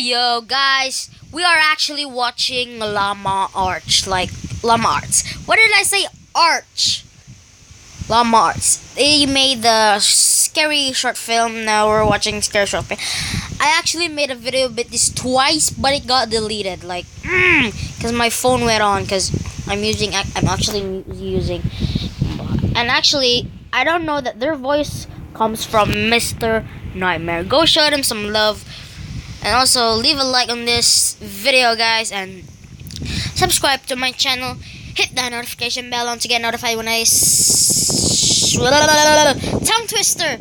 Yo guys, we are actually watching Llama Arch, like Llama Arts. What did I say? Arch. Llama Arts. They made the scary short film. Now we're watching scary short film. I actually made a video about this twice, but it got deleted. Like, because my phone went on. Because I'm actually using, and actually I don't know that their voice comes from Mr. Nightmare. Go show them some love. And also leave a like on this video, guys, and subscribe to my channel. Hit that notification bell on to get notified when I tongue twister.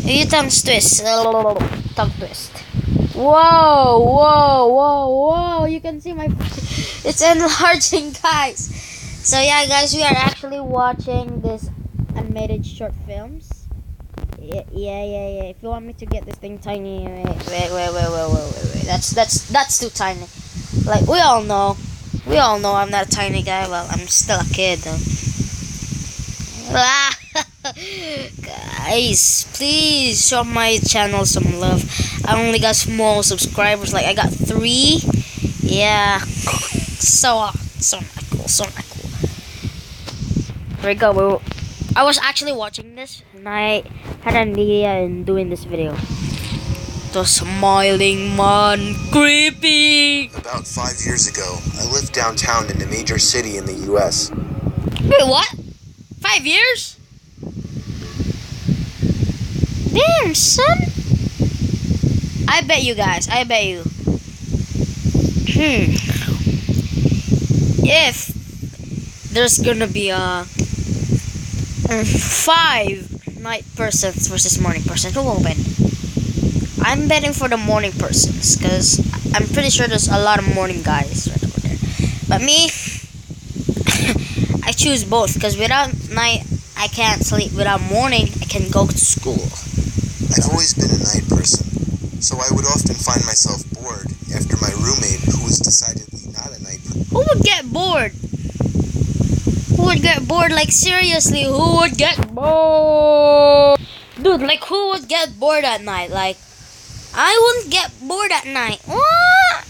You tongue twist. Tongue twist. Whoa! You can see my. It's enlarging, guys. So yeah, guys, we are actually watching this animated short films. Yeah. If you want me to get this thing tiny, wait. That's too tiny. Like we all know I'm not a tiny guy. Well, I'm still a kid though. Guys, please show my channel some love. I only got small subscribers. Like I got 3. Yeah. So not cool. Here we go. I was actually watching this and I had an idea in doing this video. The smiling man, creepy. About 5 years ago, I lived downtown in a major city in the US. Wait, what? 5 years? Damn, son. I bet you. If there's gonna be a 5 night persons versus morning person, who will win? I'm betting for the morning persons because I'm pretty sure there's a lot of morning guys right over there. But me, I choose both because without night I can't sleep. Without morning I can go to school. I've always been a night person, so I would often find myself bored after my roommate, who was decidedly not a night person. Who would get bored? Like seriously, who would get bored? Dude, like who would get bored at night? Like I wouldn't get bored at night. What?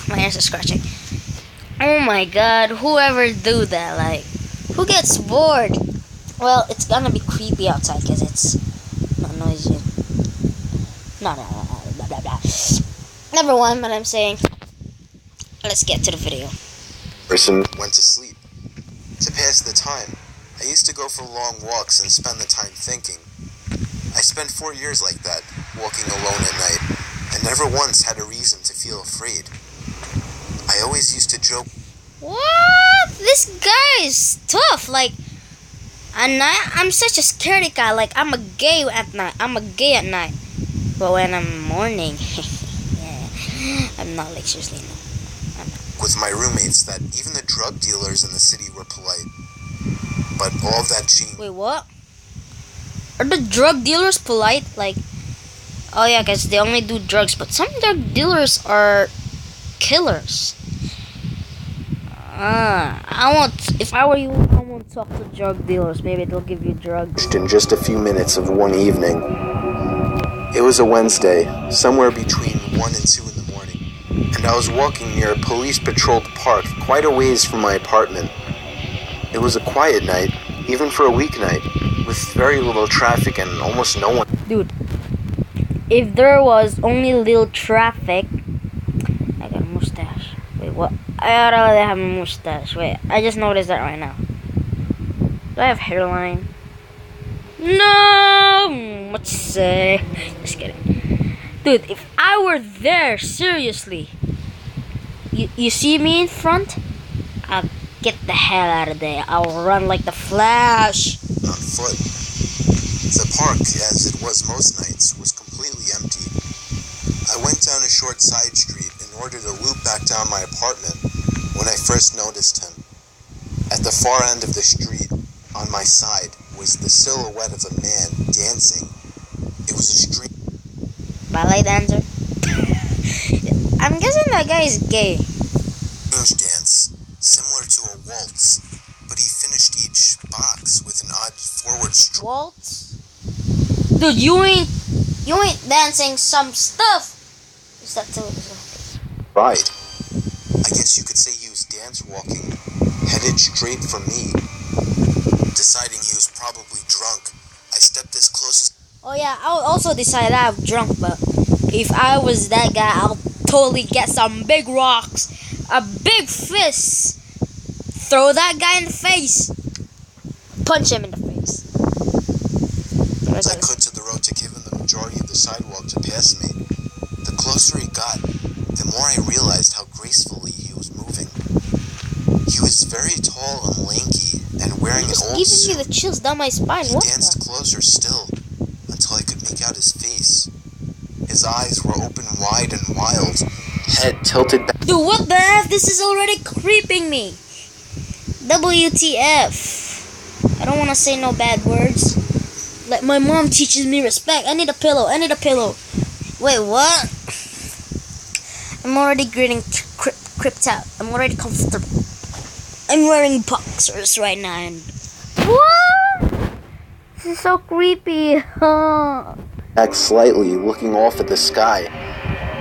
My ears are scratching. Oh my god, whoever do that, like who gets bored? Well, it's gonna be creepy outside because it's not noisy. No, blah. Never mind what I'm saying. Let's get to the video. Person went to sleep. To pass the time, I used to go for long walks and spend the time thinking. I spent 4 years like that, walking alone at night, and never once had a reason to feel afraid. I always used to joke. What? This guy is tough. Like, at night, I'm such a scaredy guy. Like, I'm a gay at night. But when I'm morning, yeah, I'm not, like, seriously, no. With my roommates that even the drug dealers in the city were polite. But all of that changed. Wait, what? Are the drug dealers polite? Like, oh yeah, because they only do drugs. But some drug dealers are killers. If I were you, I won't talk to drug dealers. Maybe they'll give you drugs. In just a few minutes of one evening. It was a Wednesday, somewhere between 1 and 2 in the morning, and I was walking near a police-patrolled park quite a ways from my apartment. It was a quiet night, even for a weeknight, with very little traffic and almost no one. Dude, if there was only little traffic, I got a mustache. Wait, what? I already have a mustache. Wait, I just noticed that right now. Do I have hairline? No! What you say? Just kidding. Dude, if I were there, seriously, you see me in front? I'll get the hell out of there. I'll run like the Flash. On foot. The park, as it was most nights, was completely empty. I went down a short side street in order to loop back down my apartment when I first noticed him. At the far end of the street, on my side, was the silhouette of a man dancing. It was a street ballet dancer. I'm guessing that guy is gay. Dance, similar to a waltz, but he finished each box with an odd forward stroke. Waltz? Dude, you You ain't dancing some stuff. Is that too? Right. I guess you could say he was dance walking, headed straight for me. Deciding he was probably drunk, I stepped as close as... Oh yeah, I'll also decide I'm drunk, but if I was that guy, I'll totally get some big rocks, a big fist, throw that guy in the face, punch him in the face. as I could to the road to give him the majority of the sidewalk to pass me. The closer he got, the more I realized how gracefully he was moving. He was very tall and lanky and wearing an old giving suit. me the chills down my spine. He What danced the? closer still until I could make out his face. His eyes were open wide and wild, head tilted back. Dude, what the F? This is already creeping me. WTF. I don't want to say no bad words. Like my mom teaches me respect. I need a pillow. I need a pillow. Wait, what? I'm already getting creeped out. I'm already comfortable. I'm wearing boxers right now. And what? This is so creepy. Back slightly, looking off at the sky.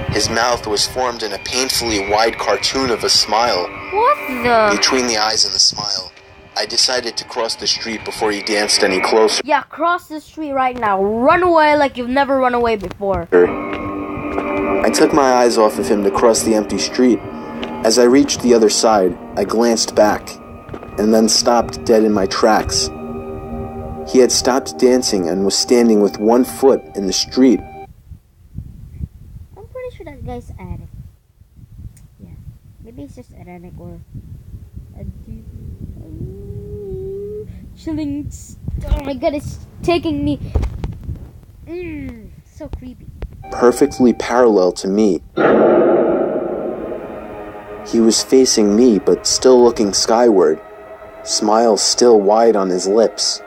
His mouth was formed in a painfully wide cartoon of a smile. What the? Between the eyes and the smile, I decided to cross the street before he danced any closer. Yeah, cross the street right now. Run away like you've never run away before. I took my eyes off of him to cross the empty street. As I reached the other side, I glanced back, and then stopped dead in my tracks. He had stopped dancing and was standing with one foot in the street. I'm pretty sure that guy's addict. Yeah, maybe he's just addict or a deep chilling. Oh my god, it's taking me. So creepy. Perfectly parallel to me. He was facing me, but still looking skyward, smile still wide on his lips.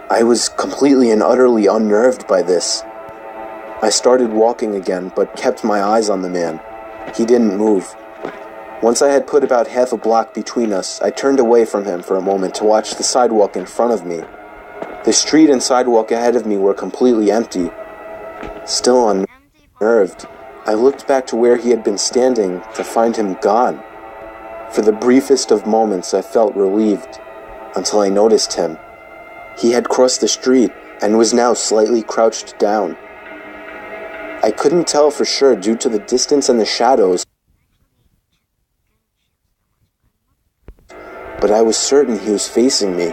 I was completely and utterly unnerved by this. I started walking again, but kept my eyes on the man. He didn't move. Once I had put about half a block between us, I turned away from him for a moment to watch the sidewalk in front of me. The street and sidewalk ahead of me were completely empty. Still unnerved, I looked back to where he had been standing to find him gone. For the briefest of moments, I felt relieved, until I noticed him. He had crossed the street and was now slightly crouched down. I couldn't tell for sure due to the distance and the shadows, but I was certain he was facing me.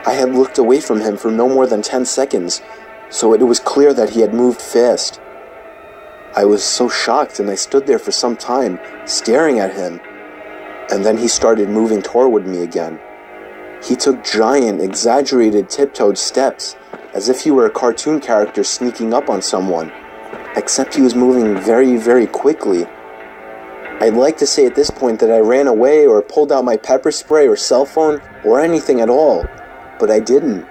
I had looked away from him for no more than 10 seconds, so it was clear that he had moved fast. I was so shocked and I stood there for some time, staring at him, and then he started moving toward me again. He took giant, exaggerated, tiptoed steps, as if he were a cartoon character sneaking up on someone, except he was moving very, very quickly. I'd like to say at this point that I ran away or pulled out my pepper spray or cell phone or anything at all, but I didn't.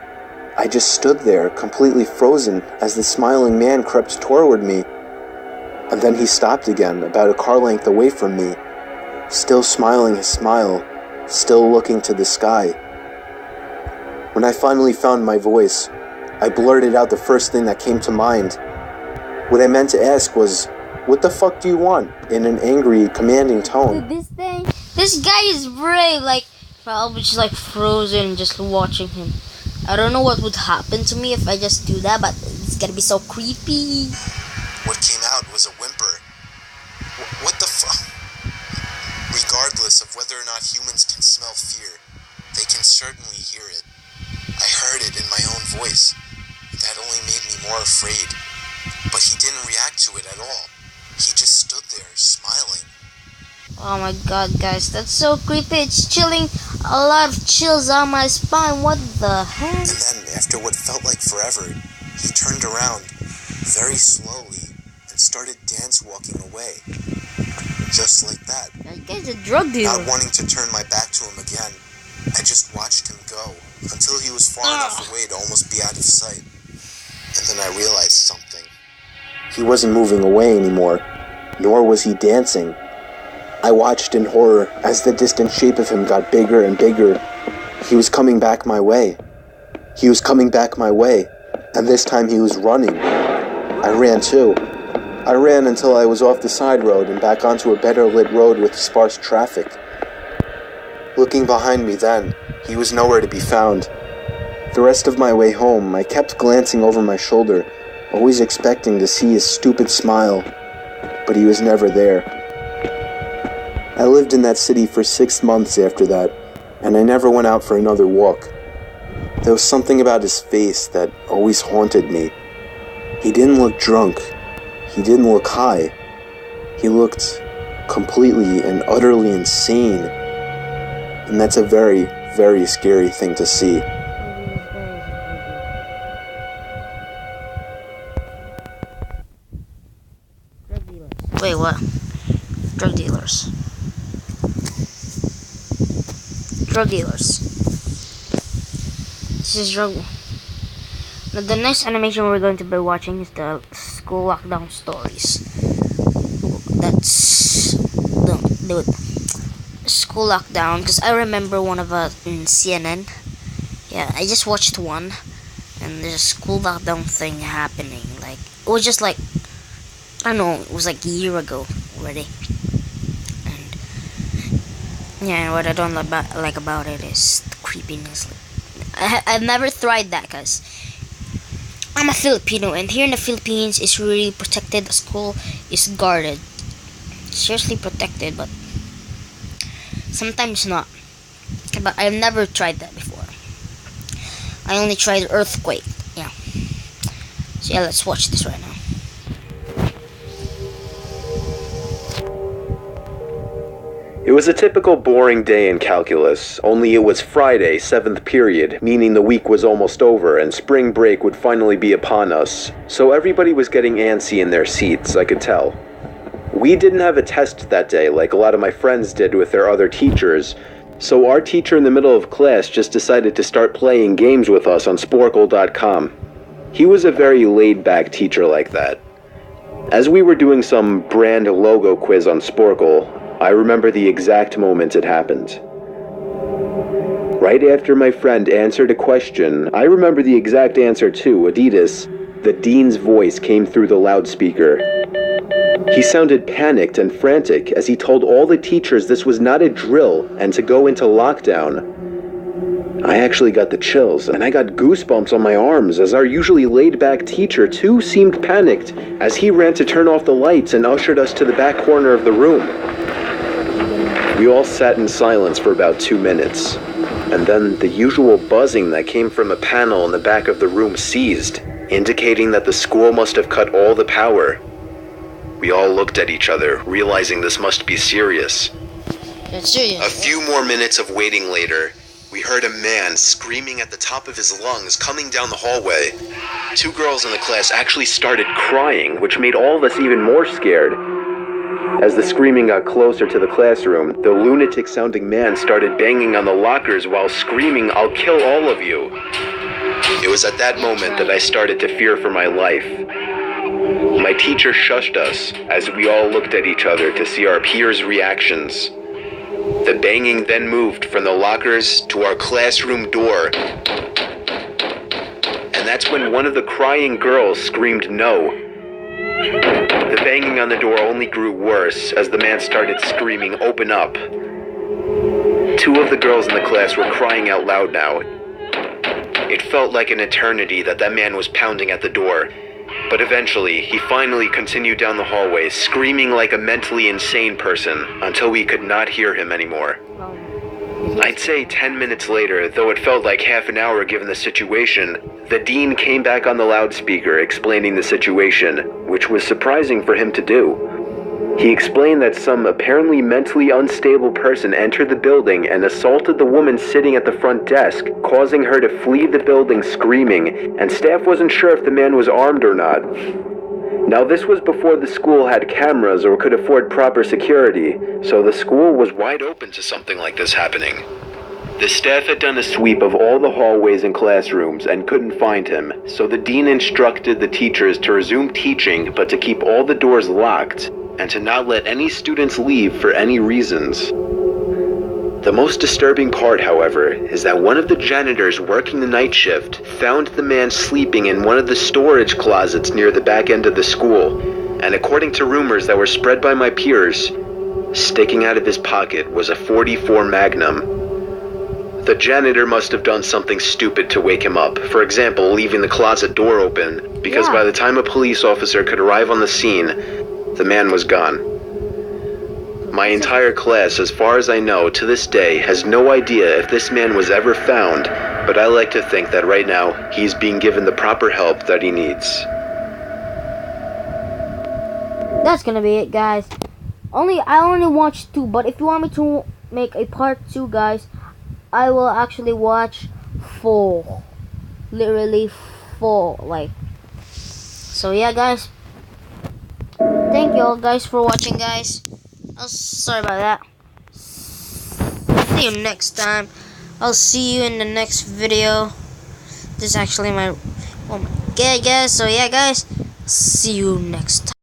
I just stood there, completely frozen, as the smiling man crept toward me. And then he stopped again, about a car length away from me, still smiling his smile, still looking to the sky. When I finally found my voice, I blurted out the first thing that came to mind. What I meant to ask was, "What the fuck do you want?" in an angry, commanding tone. Dude, this guy is brave. Like, I'll be just like frozen, just watching him. I don't know what would happen to me if I just do that, but it's gonna be so creepy. What came out was a whimper. What the fuck? Regardless of whether or not humans can smell fear, they can certainly hear it. I heard it in my own voice. That only made me more afraid. But he didn't react to it at all. He just stood there, smiling. Oh my god, guys, that's so creepy. It's chilling a lot of chills on my spine. What the heck? And then, after what felt like forever, he turned around, very slowly, and started dance walking away. Just like that. That guy's a drug dealer. Not wanting to turn my back to him again, I just watched him go, until he was far enough away to almost be out of sight. And then I realized something. He wasn't moving away anymore, nor was he dancing. I watched in horror as the distant shape of him got bigger and bigger. He was coming back my way. He was coming back my way, and this time he was running. I ran too. I ran until I was off the side road and back onto a better lit road with sparse traffic. Looking behind me then, he was nowhere to be found. The rest of my way home, I kept glancing over my shoulder, always expecting to see his stupid smile, but he was never there. I lived in that city for 6 months after that, and I never went out for another walk. There was something about his face that always haunted me. He didn't look drunk. He didn't look high. He looked completely and utterly insane. And that's a very, very scary thing to see. Wait, what? Drug dealers. Drug dealers. This is drug. Now, the next animation we're going to be watching is the school lockdown stories. That's the school lockdown, because I remember one of in CNN. Yeah, I just watched one, and there's a school lockdown thing happening. Like, it was just like, I don't know, it was like a year ago already. And yeah, what I don't like about it is the creepiness. I've never tried that, because I'm a Filipino, and here in the Philippines it's really protected. The school is guarded, seriously protected, but sometimes not. But I've never tried that before. I only tried earthquake. Yeah. So yeah, let's watch this right now. It was a typical boring day in calculus, only it was Friday, 7th period, meaning the week was almost over and spring break would finally be upon us, so everybody was getting antsy in their seats, I could tell. We didn't have a test that day like a lot of my friends did with their other teachers, so our teacher in the middle of class just decided to start playing games with us on Sporkle.com. He was a very laid-back teacher like that. As we were doing some brand logo quiz on Sporkle, I remember the exact moment it happened. Right after my friend answered a question, I remember the exact answer too, Adidas. The dean's voice came through the loudspeaker. He sounded panicked and frantic as he told all the teachers this was not a drill and to go into lockdown. I actually got the chills, and I got goosebumps on my arms as our usually laid-back teacher too seemed panicked as he ran to turn off the lights and ushered us to the back corner of the room. We all sat in silence for about 2 minutes, and then the usual buzzing that came from a panel in the back of the room ceased, indicating that the school must have cut all the power. We all looked at each other, realizing this must be serious. It's serious. A few more minutes of waiting later, we heard a man screaming at the top of his lungs coming down the hallway. 2 girls in the class actually started crying, which made all of us even more scared. As the screaming got closer to the classroom, the lunatic-sounding man started banging on the lockers while screaming, "I'll kill all of you." It was at that moment that I started to fear for my life. My teacher shushed us as we all looked at each other to see our peers' reactions. The banging then moved from the lockers to our classroom door. And that's when one of the crying girls screamed no. The banging on the door only grew worse as the man started screaming, "Open up." 2 of the girls in the class were crying out loud now. It felt like an eternity that man was pounding at the door. But eventually, he finally continued down the hallway, screaming like a mentally insane person, until we could not hear him anymore. I'd say 10 minutes later, though it felt like half an hour given the situation, the dean came back on the loudspeaker explaining the situation, which was surprising for him to do. He explained that some apparently mentally unstable person entered the building and assaulted the woman sitting at the front desk, causing her to flee the building screaming, and staff wasn't sure if the man was armed or not. Now, this was before the school had cameras or could afford proper security, so the school was wide open to something like this happening. The staff had done a sweep of all the hallways and classrooms and couldn't find him, so the dean instructed the teachers to resume teaching but to keep all the doors locked and to not let any students leave for any reasons. The most disturbing part, however, is that one of the janitors working the night shift found the man sleeping in one of the storage closets near the back end of the school, and according to rumors that were spread by my peers, sticking out of his pocket was a .44 Magnum. The janitor must have done something stupid to wake him up, for example, leaving the closet door open, because by the time a police officer could arrive on the scene, the man was gone. My entire class, as far as I know, to this day, has no idea if this man was ever found, but I like to think that right now, he's being given the proper help that he needs. That's gonna be it, guys. I only watched 2, but if you want me to make a part 2, guys, I will actually watch 4. Literally 4, like. So yeah, guys. Thank you all guys for watching, guys. Sorry about that. See you next time. I'll see you in the next video. This is actually my, oh my god, guys. So yeah, guys. See you next time.